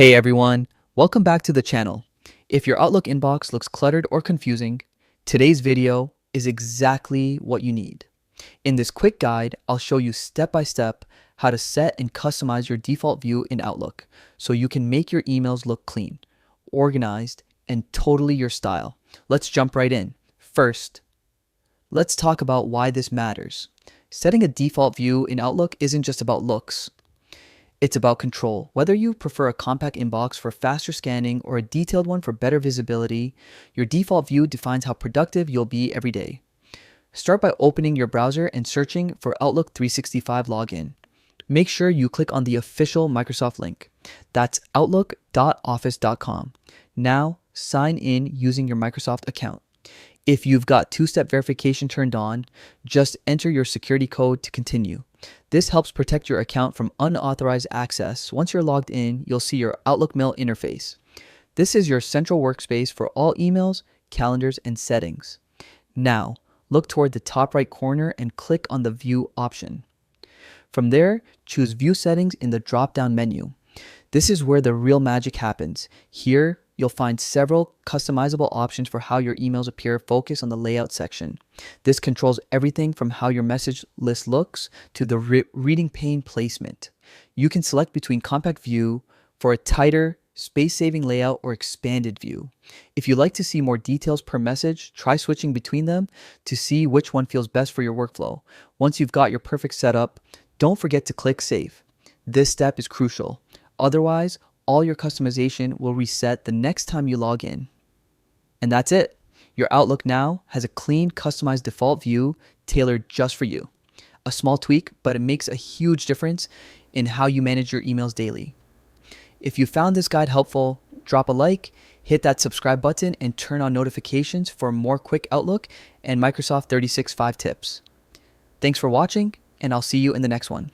Hey everyone, welcome back to the channel. If your Outlook inbox looks cluttered or confusing, today's video is exactly what you need. In this quick guide, I'll show you step by step how to set and customize your default view in Outlook so you can make your emails look clean, organized, and totally your style. Let's jump right in. First, let's talk about why this matters. Setting a default view in Outlook isn't just about looks. It's about control. Whether you prefer a compact inbox for faster scanning or a detailed one for better visibility, your default view defines how productive you'll be every day. Start by opening your browser and searching for Outlook 365 login. Make sure you click on the official Microsoft link. That's outlook.office.com. Now, sign in using your Microsoft account. If you've got two-step verification turned on, just enter your security code to continue. This helps protect your account from unauthorized access. Once you're logged in, you'll see your Outlook Mail interface. This is your central workspace for all emails, calendars, and settings. Now, look toward the top right corner and click on the View option. From there, choose View Settings in the drop-down menu. This is where the real magic happens. Here, you'll find several customizable options for how your emails appear. Focus on the layout section. This controls everything from how your message list looks to the reading pane placement. You can select between compact view for a tighter, space-saving layout or expanded view. If you like to see more details per message, try switching between them to see which one feels best for your workflow. Once you've got your perfect setup, don't forget to click Save. This step is crucial. Otherwise, all your customization will reset the next time you log in. And that's it. Your Outlook now has a clean, customized default view tailored just for you. A small tweak, but it makes a huge difference in how you manage your emails daily. If you found this guide helpful, drop a like, hit that subscribe button, and turn on notifications for more quick Outlook and Microsoft 365 tips. Thanks for watching, and I'll see you in the next one.